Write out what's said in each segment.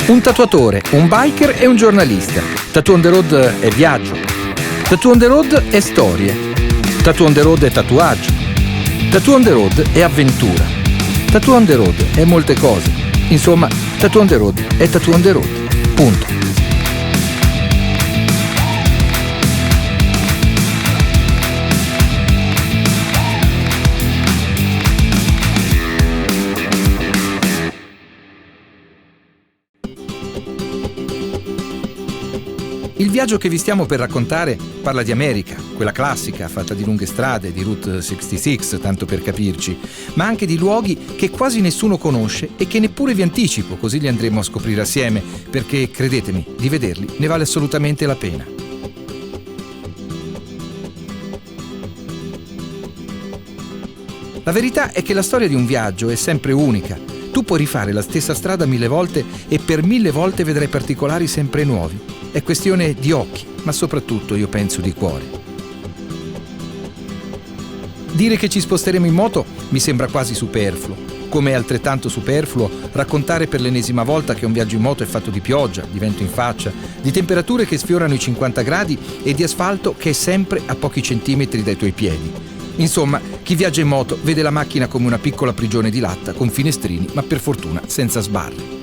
Un tatuatore, un biker e un giornalista. Tattoo on the road è viaggio. Tattoo on the road è storie. Tattoo on the road è tatuaggio. Tattoo on the road è avventura. Tattoo on the road è molte cose. Insomma, Tattoo on the road è Tattoo on the road. Punto. Il viaggio che vi stiamo per raccontare parla di America, quella classica, fatta di lunghe strade, di Route 66, tanto per capirci, ma anche di luoghi che quasi nessuno conosce e che neppure vi anticipo, così li andremo a scoprire assieme, perché, credetemi, di vederli ne vale assolutamente la pena. La verità è che la storia di un viaggio è sempre unica. Tu puoi rifare la stessa strada 1000 volte e per 1000 volte vedrai particolari sempre nuovi. È questione di occhi, ma soprattutto, io penso, di cuore. Dire che ci sposteremo in moto mi sembra quasi superfluo, come è altrettanto superfluo raccontare per l'ennesima volta che un viaggio in moto è fatto di pioggia, di vento in faccia, di temperature che sfiorano i 50 gradi e di asfalto che è sempre a pochi centimetri dai tuoi piedi. Insomma, chi viaggia in moto vede la macchina come una piccola prigione di latta con finestrini, ma per fortuna senza sbarre.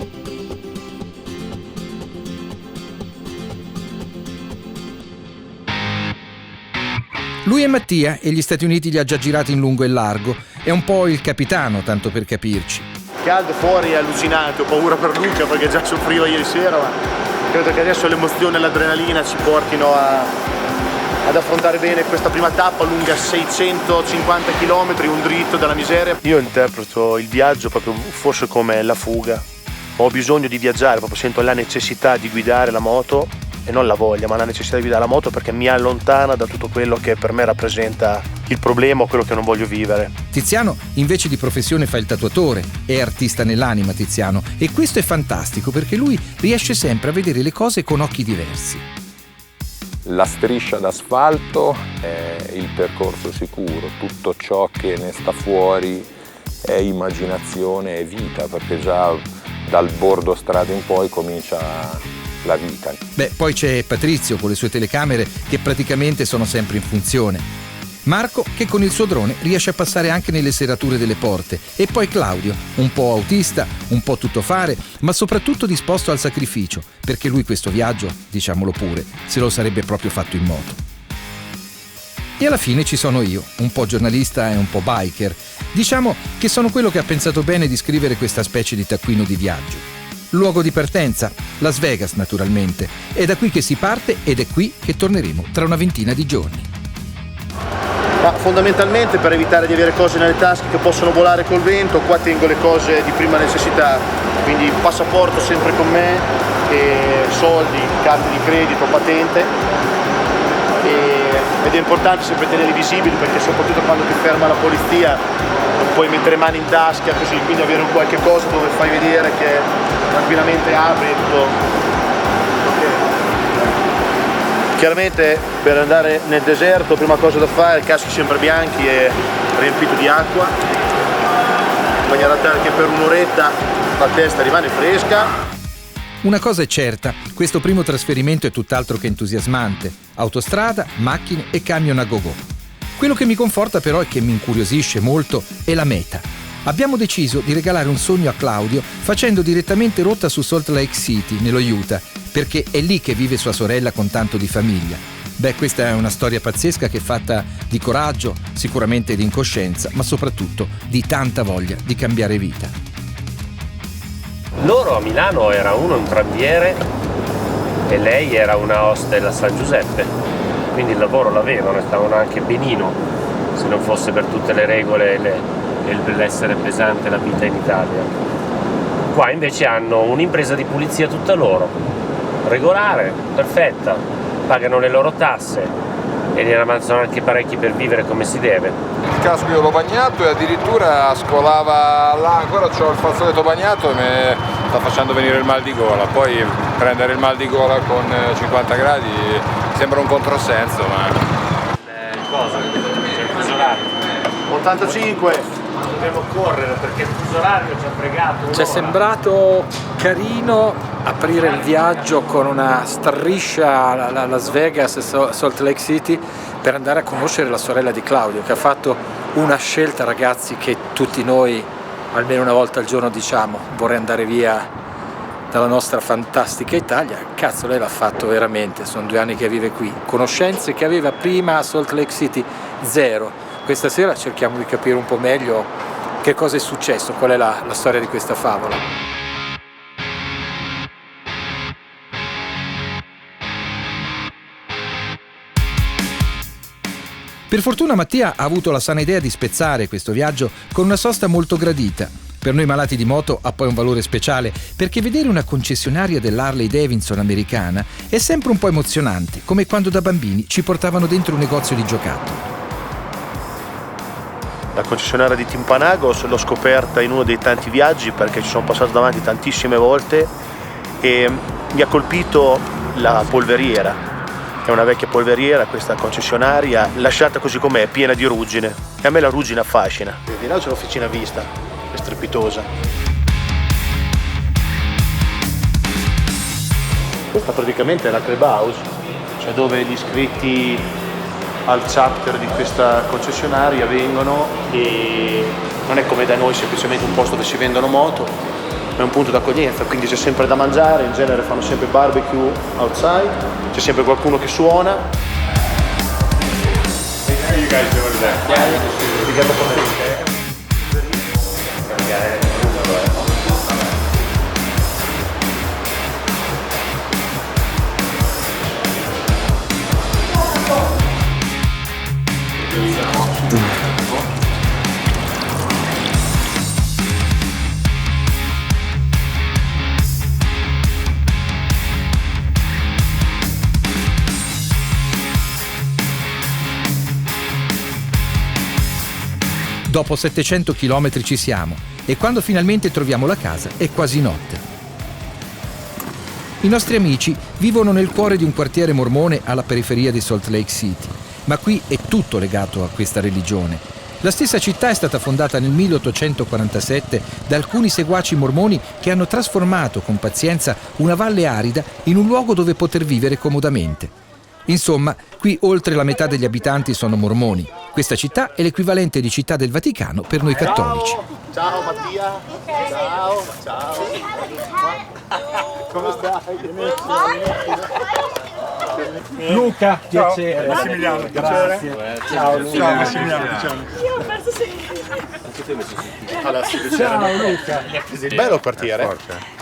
Lui è Mattia e gli Stati Uniti li ha già girati in lungo e largo. È un po' il capitano, tanto per capirci. Caldo fuori è allucinante, ho paura per Luca perché già soffriva ieri sera, ma credo che adesso l'emozione e l'adrenalina ci portino ad affrontare bene questa prima tappa lunga 650 km, un dritto dalla miseria. Io interpreto il viaggio proprio forse come la fuga. Ho bisogno di viaggiare, proprio sento la necessità di guidare la moto, e non la voglia, ma la necessità di guidare la moto perché mi allontana da tutto quello che per me rappresenta il problema o quello che non voglio vivere. Tiziano invece di professione fa il tatuatore, è artista nell'anima Tiziano, e questo è fantastico perché lui riesce sempre a vedere le cose con occhi diversi. La striscia d'asfalto è il percorso sicuro, tutto ciò che ne sta fuori è immaginazione e vita, perché già dal bordo strada in poi comincia la vita. Beh, poi c'è Patrizio con le sue telecamere che praticamente sono sempre in funzione. Marco che con il suo drone riesce a passare anche nelle serrature delle porte. E poi Claudio, un po' autista, un po' tuttofare, ma soprattutto disposto al sacrificio, perché lui questo viaggio, diciamolo pure, se lo sarebbe proprio fatto in moto. E alla fine ci sono io, un po' giornalista e un po' biker. Diciamo che sono quello che ha pensato bene di scrivere questa specie di taccuino di viaggio. Luogo di partenza? Las Vegas, naturalmente. È da qui che si parte ed è qui che torneremo tra una ventina di giorni. Ma fondamentalmente per evitare di avere cose nelle tasche che possono volare col vento, qua tengo le cose di prima necessità, quindi passaporto sempre con me, e soldi, carte di credito, patente. Ed è importante sempre tenerli visibili perché soprattutto quando ti ferma la polizia non puoi mettere mani in tasca così, quindi avere un qualche cosa dove fai vedere che tranquillamente apri e tutto. Okay. Chiaramente per andare nel deserto prima cosa da fare, caschi sempre bianchi e riempito di acqua in maniera tale che per un'oretta la testa rimane fresca. Una cosa è certa, questo primo trasferimento è tutt'altro che entusiasmante. Autostrada, macchine e camion a go-go. Quello che mi conforta però e che mi incuriosisce molto è la meta. Abbiamo deciso di regalare un sogno a Claudio facendo direttamente rotta su Salt Lake City, nello Utah, perché è lì che vive sua sorella con tanto di famiglia. Beh, questa è una storia pazzesca che è fatta di coraggio, sicuramente di incoscienza, ma soprattutto di tanta voglia di cambiare vita. Loro a Milano era uno un tranviere e lei era una hostel a San Giuseppe, quindi il lavoro l'avevano e stavano anche benino, se non fosse per tutte le regole e l'essere pesante la vita in Italia. Qua invece hanno un'impresa di pulizia tutta loro, regolare, perfetta, pagano le loro tasse e ne avanzano anche parecchi per vivere come si deve. Il casco io l'ho bagnato e addirittura scolava là, ancora c'ho il fazzoletto bagnato e mi sta facendo venire il mal di gola. Poi prendere il mal di gola con 50 gradi sembra un controsenso, ma... Cosa? C'è il fuso orario. 85. Dobbiamo correre perché il fuso orario ci ha fregato. Ci è sembrato carino aprire il viaggio con una striscia a Las Vegas e Salt Lake City per andare a conoscere la sorella di Claudio, che ha fatto una scelta, ragazzi, che tutti noi almeno una volta al giorno diciamo: vorrei andare via dalla nostra fantastica Italia. Cazzo, lei l'ha fatto veramente, sono 2 anni che vive qui. Conoscenze che aveva prima a Salt Lake City, 0. Questa sera cerchiamo di capire un po' meglio che cosa è successo, qual è la storia di questa favola. Per fortuna Mattia ha avuto la sana idea di spezzare questo viaggio con una sosta molto gradita. Per noi malati di moto ha poi un valore speciale, perché vedere una concessionaria dell'Harley Davidson americana è sempre un po' emozionante, come quando da bambini ci portavano dentro un negozio di giocattoli. La concessionaria di Timpanagos l'ho scoperta in uno dei tanti viaggi, perché ci sono passato davanti tantissime volte e mi ha colpito la polveriera. È una vecchia polveriera, questa concessionaria, lasciata così com'è, piena di ruggine. E a me la ruggine affascina. Di là c'è l'officina a vista, è strepitosa. Questa praticamente è la clubhouse, cioè dove gli iscritti al chapter di questa concessionaria vengono, e non è come da noi semplicemente un posto dove si vendono moto, è un punto d'accoglienza, quindi c'è sempre da mangiare, in genere fanno sempre barbecue outside, c'è sempre qualcuno che suona. Dopo 700 km ci siamo e quando finalmente troviamo la casa è quasi notte. I nostri amici vivono nel cuore di un quartiere mormone alla periferia di Salt Lake City, ma qui è tutto legato a questa religione. La stessa città è stata fondata nel 1847 da alcuni seguaci mormoni che hanno trasformato con pazienza una valle arida in un luogo dove poter vivere comodamente. Insomma, qui oltre la metà degli abitanti sono mormoni. Questa città è l'equivalente di Città del Vaticano per noi cattolici. Ciao Mattia. Ciao. Ciao. Come stai? Luca, piacere. Massimiliano, grazie. Ciao Luca. Ciao Massimiliano, piacere. Io ho perso Ciao Luca. Bello quartiere. È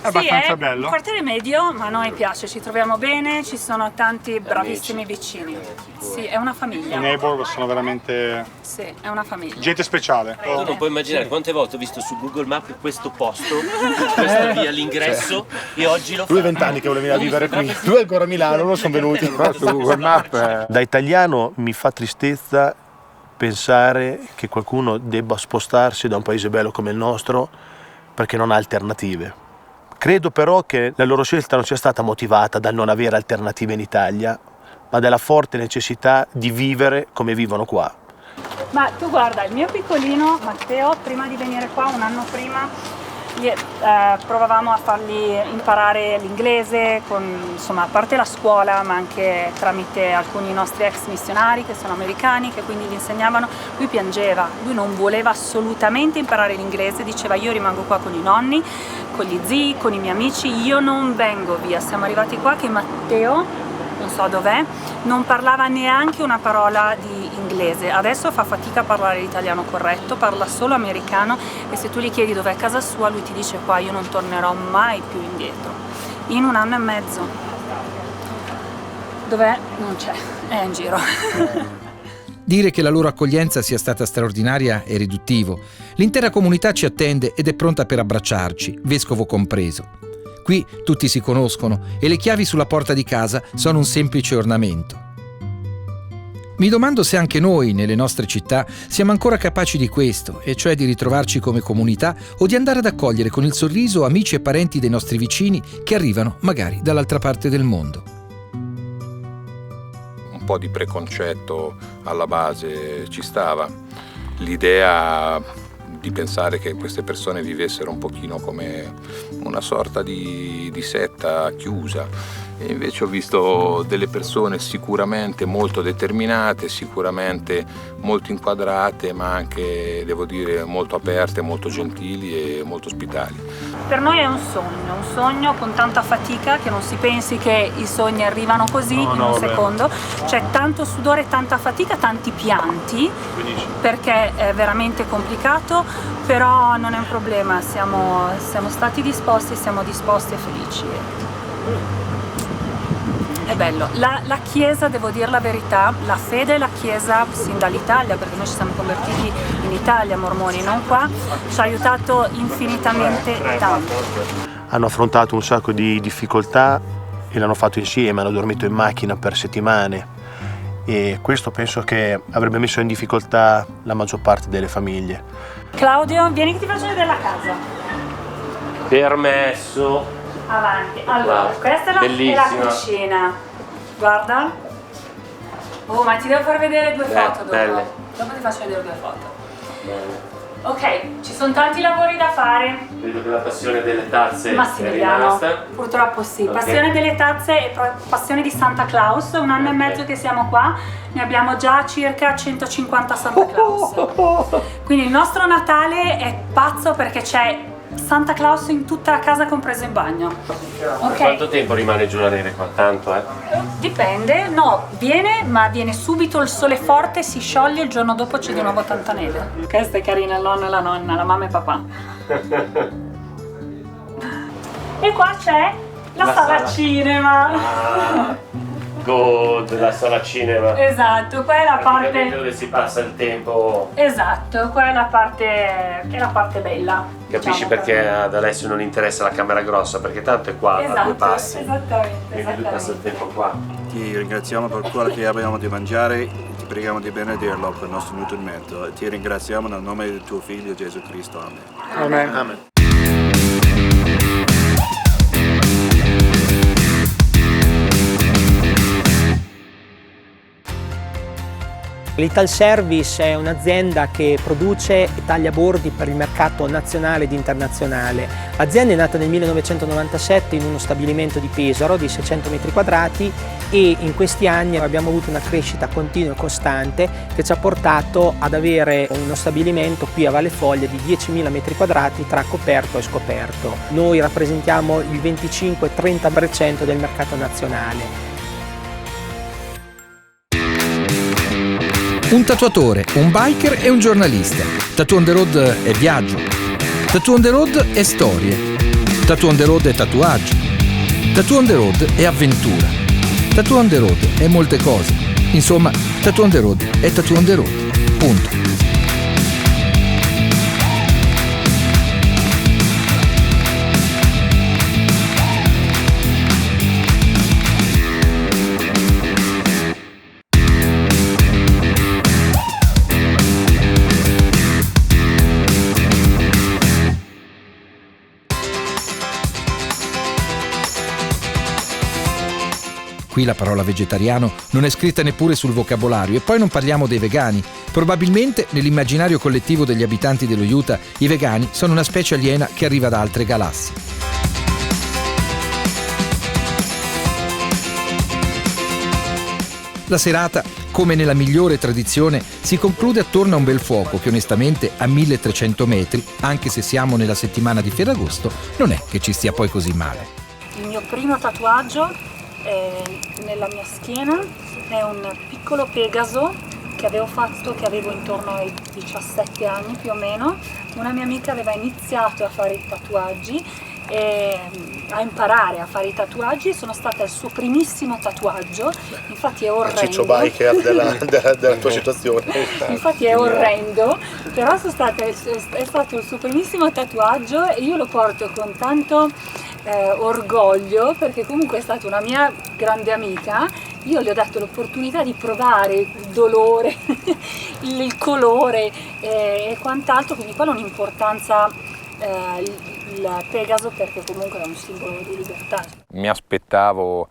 abbastanza sì, è bello. un quartiere medio, ma a noi piace, ci troviamo bene, ci sono tanti bravissimi vicini. Sì, è una I famiglia. neighbor sono veramente Sì, è una famiglia. gente speciale. Tu non puoi immaginare quante volte ho visto su Google Maps questo posto, questa via all'ingresso, e oggi lo fa. Lui è 20 anni che voleva vivere qui. Lui è ancora a Milano, loro sono venuti. Da italiano mi fa tristezza pensare che qualcuno debba spostarsi da un paese bello come il nostro perché non ha alternative. Credo però che la loro scelta non sia stata motivata dal non avere alternative in Italia, ma dalla forte necessità di vivere come vivono qua. Ma tu guarda, il mio piccolino Matteo, prima di venire qua, un anno prima, provavamo a fargli imparare l'inglese, insomma, a parte la scuola, ma anche tramite alcuni nostri ex missionari che sono americani, che quindi gli insegnavano. Lui piangeva, lui non voleva assolutamente imparare l'inglese, diceva: io rimango qua con i nonni, con gli zii, con i miei amici, io non vengo via. Siamo arrivati qua che Matteo, non so dov'è, non parlava neanche una parola di inglese, adesso fa fatica a parlare l'italiano corretto, parla solo americano, e se tu gli chiedi dov'è casa sua lui ti dice: qua io non tornerò mai più indietro. In 1 anno e mezzo. Dov'è? Non c'è, è in giro. Dire che la loro accoglienza sia stata straordinaria è riduttivo. L'intera comunità ci attende ed è pronta per abbracciarci, vescovo compreso. Qui tutti si conoscono e le chiavi sulla porta di casa sono un semplice ornamento. Mi domando se anche noi, nelle nostre città, siamo ancora capaci di questo, e cioè di ritrovarci come comunità o di andare ad accogliere con il sorriso amici e parenti dei nostri vicini che arrivano magari dall'altra parte del mondo. Un po' di preconcetto alla base ci stava. L'idea di pensare che queste persone vivessero un pochino come una sorta di setta chiusa. E invece ho visto delle persone sicuramente molto determinate, sicuramente molto inquadrate, ma anche, devo dire, molto aperte, molto gentili e molto ospitali. Per noi è un sogno con tanta fatica, che non si pensi che i sogni arrivano così in un secondo. C'è tanto sudore, tanta fatica, tanti pianti, perché è veramente complicato, però non è un problema, siamo stati disposti, siamo disposti e felici. È bello. La Chiesa, devo dire la verità, la fede e la Chiesa sin dall'Italia, perché noi ci siamo convertiti in Italia, mormoni, non qua, ci ha aiutato infinitamente tanto. Hanno affrontato un sacco di difficoltà e l'hanno fatto insieme, hanno dormito in macchina per settimane e questo penso che avrebbe messo in difficoltà la maggior parte delle famiglie. Claudio, vieni che ti faccio vedere la casa. Permesso. Avanti. Allora, Wow, questa è la cucina. Guarda. Oh, ma ti devo far vedere due foto dopo. Belle. Dopo ti faccio vedere due foto. Ok, ci sono tanti lavori da fare. Vedo che la passione delle tazze è Massimiliano, rimasta. purtroppo sì. Ok. Passione delle tazze e passione di Santa Claus. Un anno e mezzo che siamo qua, ne abbiamo già circa 150 Santa Claus. Quindi il nostro Natale è pazzo perché c'è Santa Claus in tutta la casa, compreso in bagno. Ok. Quanto tempo rimane giù la neve qua? Tanto, Dipende, no, viene subito il sole forte, si scioglie, il giorno dopo c'è di nuovo tanta neve. Questa è carina, il nonno e la nonna, la mamma e papà. E qua c'è la sala cinema. Good, la sala cinema. Esatto, qua è la parte. Dove si passa il tempo. Esatto, qua è la parte bella. Capisci diciamo, perché ad Alessio non interessa la camera grossa? Perché tanto è qua a due Esatto, passi. esattamente. Quindi lui passa il tempo qua. Ti ringraziamo per quello che abbiamo di mangiare, ti preghiamo di benedirlo per il nostro nutrimento e ti ringraziamo nel nome del tuo Figlio Gesù Cristo. Amen. Amen. L'Italservice è un'azienda che produce e taglia bordi per il mercato nazionale ed internazionale. L'azienda è nata nel 1997 in uno stabilimento di Pesaro di 600 metri quadrati e in questi anni abbiamo avuto una crescita continua e costante che ci ha portato ad avere uno stabilimento qui a Valle Foglia di 10.000 metri quadrati tra coperto e scoperto. Noi rappresentiamo il 25-30% del mercato nazionale. Un tatuatore, un biker e un giornalista. Tattoo on the road è viaggio. Tattoo on the road è storie. Tattoo on the road è tatuaggio. Tattoo on the road è avventura. Tattoo on the road è molte cose. Insomma, Tattoo on the road è Tattoo on the road. Punto. Qui la parola vegetariano non è scritta neppure sul vocabolario e poi non parliamo dei vegani. Probabilmente nell'immaginario collettivo degli abitanti dello Utah i vegani sono una specie aliena che arriva da altre galassie. La serata, come nella migliore tradizione, si conclude attorno a un bel fuoco che onestamente a 1300 metri, anche se siamo nella settimana di Ferragosto, non è che ci stia poi così male. Il mio primo tatuaggio nella mia schiena è un piccolo Pegaso che avevo fatto, che avevo intorno ai 17 anni più o meno. Una mia amica aveva iniziato a fare i tatuaggi e a imparare a fare i tatuaggi, sono stata il suo primissimo tatuaggio, infatti è orrendo. Ciccio biker della tua situazione. Infatti è orrendo, però è stato il suo primissimo tatuaggio e io lo porto con tanto orgoglio perché comunque è stata una mia grande amica. Io le ho dato l'opportunità di provare il dolore, il colore e quant'altro, quindi qua ha un'importanza il Pegaso perché comunque è un simbolo di libertà. Mi aspettavo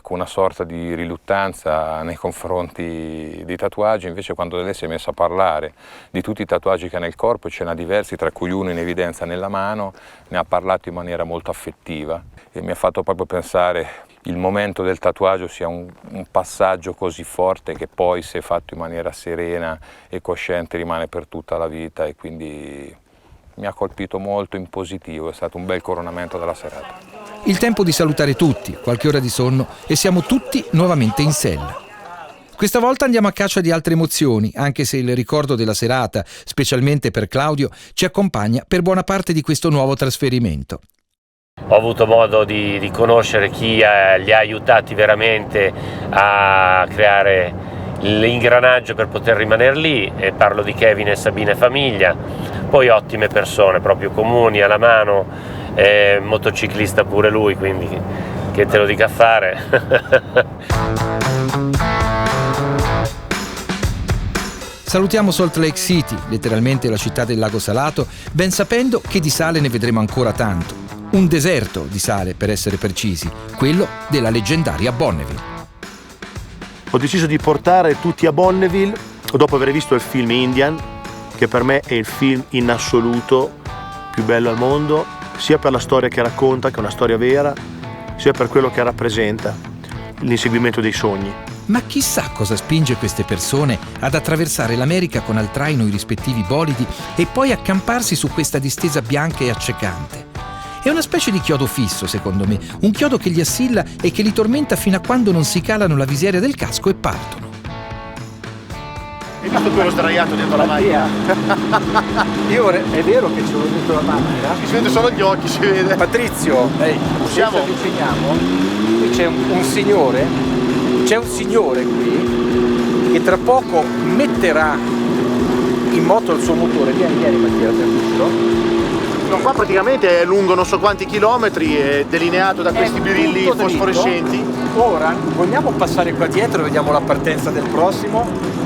una sorta di riluttanza nei confronti dei tatuaggi, invece quando lei si è messa a parlare di tutti i tatuaggi che ha nel corpo, ce n'ha diversi, tra cui uno in evidenza nella mano, ne ha parlato in maniera molto affettiva e mi ha fatto proprio pensare il momento del tatuaggio sia un passaggio così forte che poi, se fatto in maniera serena e cosciente, rimane per tutta la vita, e quindi mi ha colpito molto in positivo, è stato un bel coronamento della serata. Il tempo di salutare tutti, qualche ora di sonno e siamo tutti nuovamente in sella. Questa volta andiamo a caccia di altre emozioni, anche se il ricordo della serata, specialmente per Claudio, ci accompagna per buona parte di questo nuovo trasferimento. Ho avuto modo di conoscere chi li ha aiutati veramente a creare l'ingranaggio per poter rimanere lì, e parlo di Kevin e Sabina e famiglia, poi ottime persone, proprio comuni, alla mano, motociclista pure lui, quindi che te lo dica a fare. Salutiamo Salt Lake City, letteralmente la città del lago salato, ben sapendo che di sale ne vedremo ancora tanto. Un deserto di sale, per essere precisi, quello della leggendaria Bonneville. Ho deciso di portare tutti a Bonneville dopo aver visto il film Indian, che per me è il film in assoluto più bello al mondo, sia per la storia che racconta, che è una storia vera, sia per quello che rappresenta, l'inseguimento dei sogni. Ma chissà cosa spinge queste persone ad attraversare l'America con al traino i rispettivi bolidi e poi accamparsi su questa distesa bianca e accecante. È una specie di chiodo fisso, secondo me, un chiodo che li assilla e che li tormenta fino a quando non si calano la visiera del casco e partono. Hai visto quello sdraiato dentro la macchina? È vero che ce l'ho dentro la macchina? Si vede solo gli occhi, si vede. Patrizio, possiamo? ci avviciniamo. Qui c'è un signore qui che tra poco metterà in moto il suo motore. Vieni Mattia, per dirlo. Qua praticamente è lungo non so quanti chilometri, è delineato da questi birilli fosforescenti. Ora vogliamo passare qua dietro e vediamo la partenza del prossimo.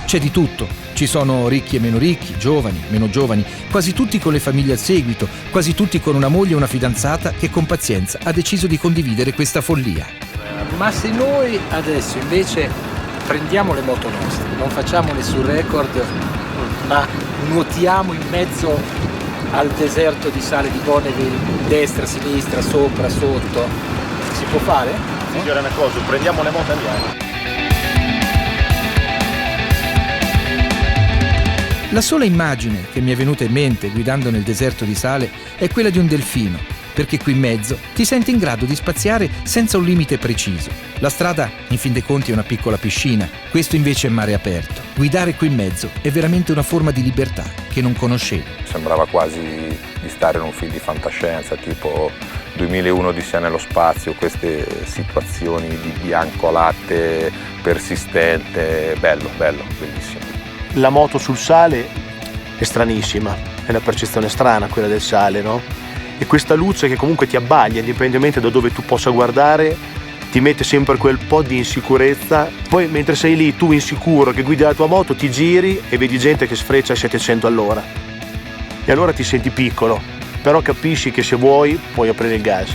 C'è di tutto, ci sono ricchi e meno ricchi, giovani, meno giovani, quasi tutti con le famiglie al seguito, quasi tutti con una moglie e una fidanzata che con pazienza ha deciso di condividere questa follia. Ma se noi adesso invece prendiamo le moto nostre, non facciamo nessun record, ma nuotiamo in mezzo al deserto di sale di Bonneville, destra, sinistra, sopra, sotto, si può fare? Signore, una cosa, prendiamo le moto e andiamo. La sola immagine che mi è venuta in mente guidando nel deserto di sale è quella di un delfino, perché qui in mezzo ti senti in grado di spaziare senza un limite preciso. La strada, in fin dei conti, è una piccola piscina, questo invece è mare aperto. Guidare qui in mezzo è veramente una forma di libertà che non conoscevo. Sembrava quasi di stare in un film di fantascienza, tipo 2001 Odissea nello spazio, queste situazioni di bianco latte persistente, bello, bellissimo. La moto sul sale è stranissima, è una percezione strana quella del sale, no? E questa luce che comunque ti abbaglia, indipendentemente da dove tu possa guardare, ti mette sempre quel po' di insicurezza. Poi mentre sei lì, tu insicuro che guidi la tua moto, ti giri e vedi gente che sfreccia a 700 all'ora. E allora ti senti piccolo, però capisci che se vuoi puoi aprire il gas.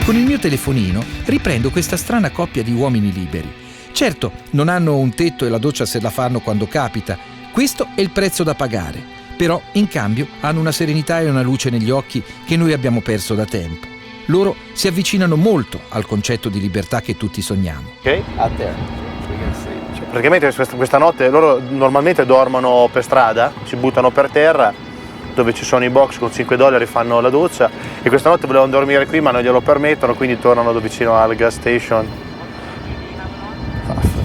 Con il mio telefonino riprendo questa strana coppia di uomini liberi. Certo, non hanno un tetto e la doccia se la fanno quando capita. Questo è il prezzo da pagare. Però, in cambio, hanno una serenità e una luce negli occhi che noi abbiamo perso da tempo. Loro si avvicinano molto al concetto di libertà che tutti sogniamo. Ok? A te. Praticamente questa notte loro normalmente dormono per strada, si buttano per terra dove ci sono i box con $5 fanno la doccia, e questa notte volevano dormire qui ma non glielo permettono, quindi tornano vicino al gas station.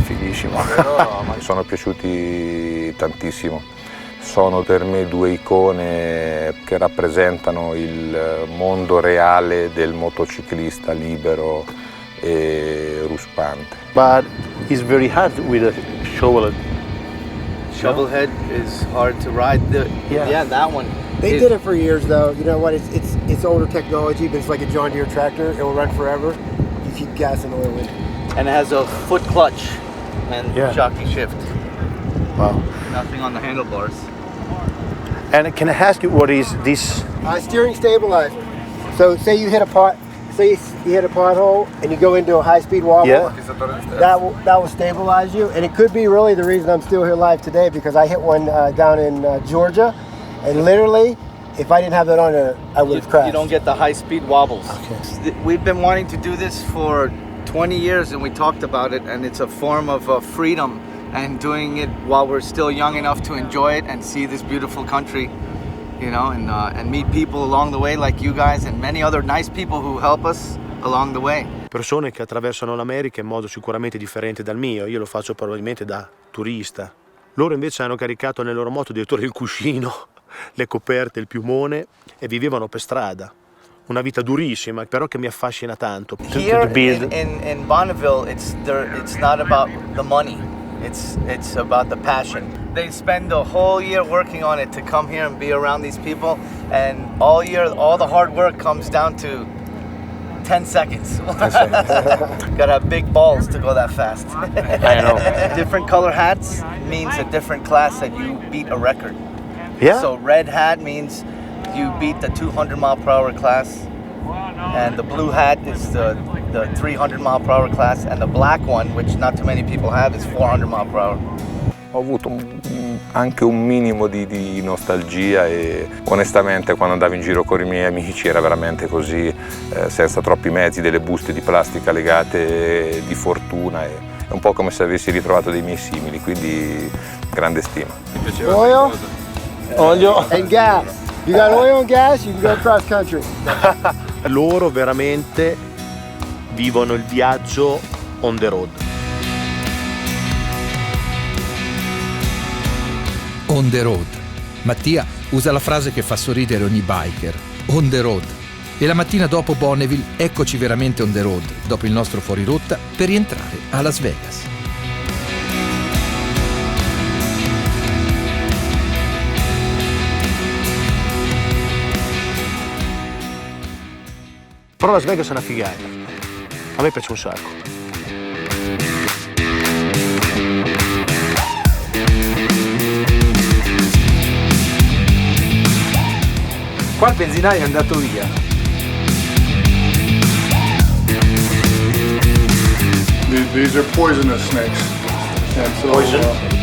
Fighissimo. Mi sono piaciuti tantissimo. Sono per me due icone che rappresentano il mondo reale del motociclista libero e ruspante. But it's very hard with a shovel. Shovelhead is hard to ride. Yeah, that one. They did it for years though. You know what? It's older technology, but it's like a John Deere tractor. It will run forever. You keep gas and oil in it. And it has a foot clutch and jockey shift. Wow. Nothing on the handlebars. And can I ask you what is this? Steering stabilizer. So say you hit a pothole and you go into a high-speed wobble. Yeah. That will stabilize you, and it could be really the reason I'm still here live today, because I hit one down in Georgia, and literally, if I didn't have that on there, I would have crashed. You don't get the high-speed wobbles. Okay. We've been wanting to do this for 20 years, and we talked about it, and it's a form of freedom, and doing it while we're still young enough to enjoy it and see this beautiful country, you know, and meet people along the way like you guys and many other nice people who help us along the way. Persone che attraversano l'America in modo sicuramente differente dal mio, io lo faccio probabilmente da turista. Loro invece hanno caricato nelle loro moto addirittura il cuscino, le coperte, il piumone, e vivevano per strada. Una vita durissima, però che mi affascina tanto. Here in Bonneville, it's not about the money. It's about the passion. They spend the whole year working on it to come here and be around these people, and all year, all the hard work comes down to 10 seconds. Gotta have big balls to go that fast. I know. Different color hats means a different class that you beat a record. Yeah. So red hat means you beat the 200-mile-per-hour class, and the blue hat is the 300-mile-per-hour class, and the black one, which not too many people have, is 400-mile-per-hour. Ho avuto anche un minimo di nostalgia, e onestamente quando andavo in giro con i miei amici era veramente così, senza troppi mezzi, delle buste di plastica legate di fortuna, è un po' come se avessi ritrovato dei miei simili, quindi grande stima. Mi piaceva oil? Olio and gas. You got oil and gas, you can go cross country. Loro veramente vivono il viaggio on the road. On the road. Mattia usa la frase che fa sorridere ogni biker. On the road. E la mattina dopo Bonneville, eccoci veramente on the road, dopo il nostro fuorirotta, per rientrare a Las Vegas. Però Las Vegas è una figata. A me piace un sacco. Qua il benzinaio è andato via. These are poisonous snakes. And so, Poison?